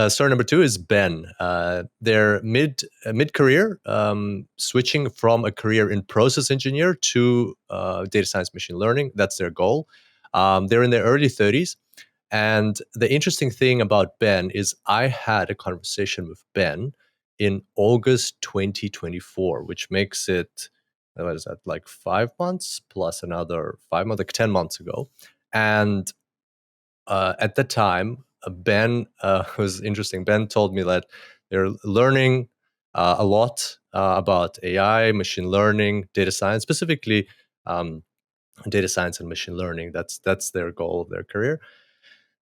Story number two is Ben. They're mid career, switching from a career in process engineer to data science machine learning. That's their goal. They're in their early 30s. And the interesting thing about Ben is I had a conversation with Ben in August 2024, which makes it, what is that, like 5 months plus another 5 months, like 10 months ago. And at the time, Ben was interesting. Ben told me that they're learning a lot about AI, machine learning, data science, specifically data science and machine learning. That's their goal of their career,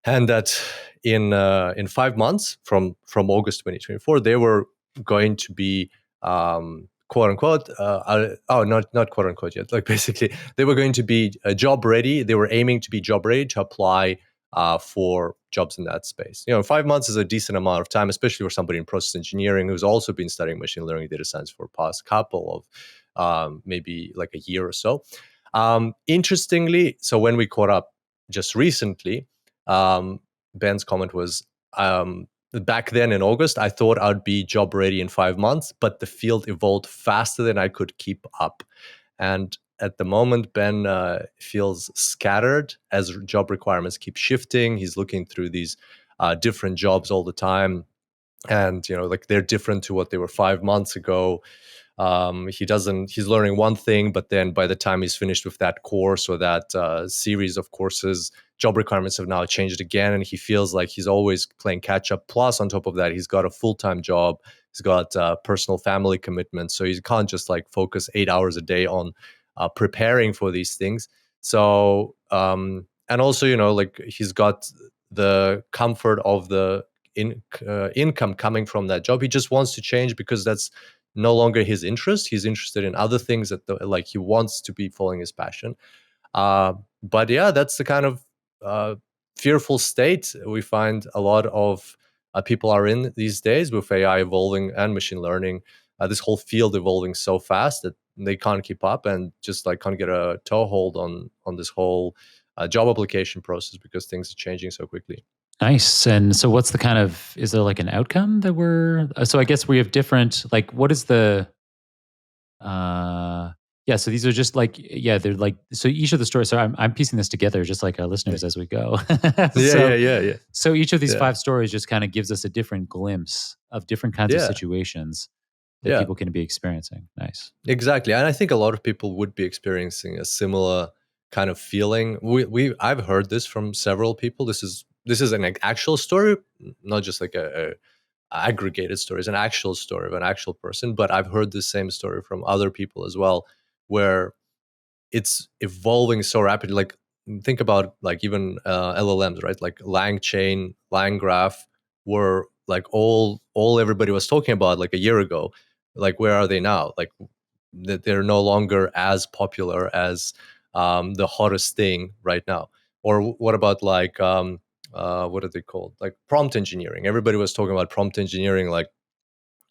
and that in 5 months from August 2024, they were going to be quote unquote not quote unquote yet, like basically they were going to be job ready. They were aiming to be job ready to apply for jobs in that space. 5 months is a decent amount of time, especially for somebody in process engineering who's also been studying machine learning, data science for past couple of maybe like a year or so. Interestingly, so when we caught up just recently, Ben's comment was, back then in August, I thought I'd be job ready in 5 months, but the field evolved faster than I could keep up. And at the moment, Ben feels scattered as job requirements keep shifting. He's looking through these different jobs all the time. And, like they're different to what they were 5 months ago. He's learning one thing, but then by the time he's finished with that course or that series of courses, job requirements have now changed again, and he feels like he's always playing catch up. Plus, on top of that, he's got a full-time job. He's got personal family commitments, so he can't just like focus 8 hours a day on preparing for these things. So, and also, like he's got the comfort of the income coming from that job. He just wants to change because that's no longer his interest. He's interested in other things like he wants to be following his passion. But yeah, that's the kind of fearful state we find a lot of people are in these days with AI evolving and machine learning. This whole field evolving so fast that they can't keep up and just like can't get a toehold on this whole job application process because things are changing so quickly. Nice. And so what's the kind of, is there like an outcome that so I guess we have different, like what is the, yeah, so these are just like, yeah, they're like, so each of the stories, so I'm piecing this together just like our listeners as we go. Yeah. So each of these Yeah. 5 stories just kind of gives us a different glimpse of different kinds of situations that people can be experiencing. Nice. Exactly. And I think a lot of people would be experiencing a similar kind of feeling. I've heard this from several people. This is an actual story, not just like a aggregated story. It's an actual story of an actual person, but I've heard the same story from other people as well, where it's evolving so rapidly. Like think about like even LLMs, right? Like LangChain, LangGraph were like all everybody was talking about like a year ago. Like where are they now? Like they're no longer as popular as the hottest thing right now. Or what about like what are they called? Like prompt engineering. Everybody was talking about prompt engineering like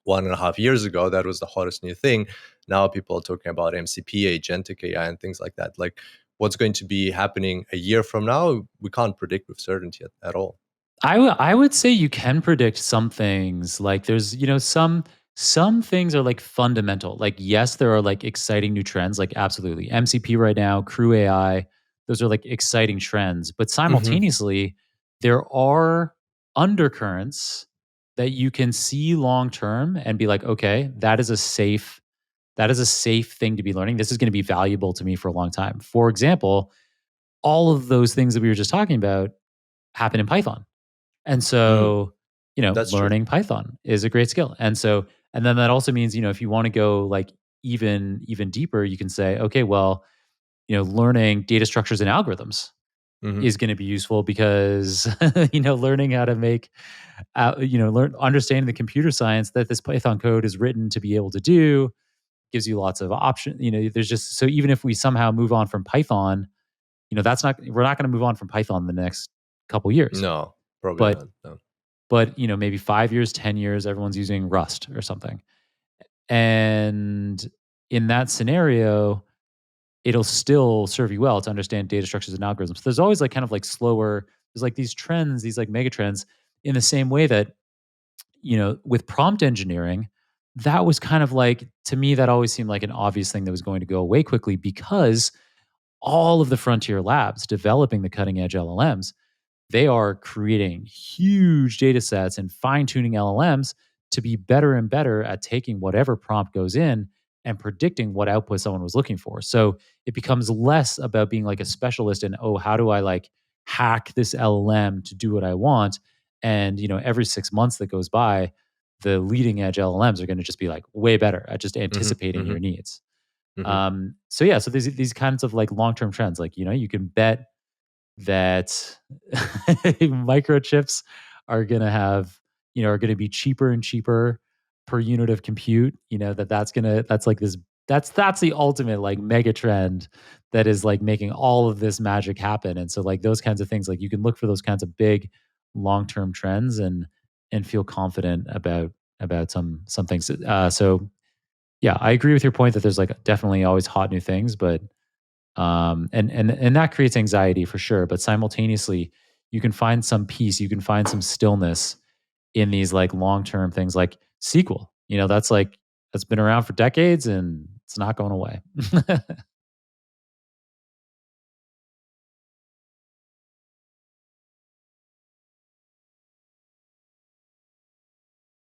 1.5 years ago. That was the hottest new thing. Now people are talking about MCP, agentic AI, and things like that. Like what's going to be happening a year from now, we can't predict with certainty at all. I would say you can predict some things. Like there's, some things are like fundamental. Like yes, there are like exciting new trends, like absolutely. MCP right now, Crew AI, those are like exciting trends. But simultaneously, there are undercurrents that you can see long term and be like, okay, that is a safe thing to be learning. This is going to be valuable to me for a long time. For example, all of those things that we were just talking about happen in Python. And so, That's learning Python is a great skill. And then that also means, if you want to go like even deeper, you can say, okay, well, learning data structures and algorithms is going to be useful because, learning how to make, understanding the computer science that this Python code is written to be able to do gives you lots of options. There's just, so even if we somehow move on from Python, we're not going to move on from Python in the next couple years. No, probably But not. No. But maybe 5 years, 10 years, everyone's using Rust or something. And in that scenario, it'll still serve you well to understand data structures and algorithms. There's always like kind of like slower, there's like these trends, these like mega trends, in the same way that with prompt engineering, that was kind of like, to me, that always seemed like an obvious thing that was going to go away quickly because all of the frontier labs developing the cutting edge LLMs, they are creating huge data sets and fine tuning LLMs to be better and better at taking whatever prompt goes in and predicting what output someone was looking for. So it becomes less about being like a specialist in, oh, how do I like hack this LLM to do what I want? And, every 6 months that goes by, the leading edge LLMs are going to just be like way better at just Hmm. anticipating Hmm. your needs. Hmm. So yeah, so these kinds of like long term trends, like you can bet that microchips are going to are going to be cheaper and cheaper per unit of compute. That's like this. That's the ultimate like mega trend that is like making all of this magic happen. And so like those kinds of things, like you can look for those kinds of big long term trends and feel confident about some things. So yeah, I agree with your point that there's like definitely always hot new things, but and that creates anxiety for sure. But simultaneously, you can find some peace, you can find some stillness in these like long term things like SQL. That's been around for decades and it's not going away.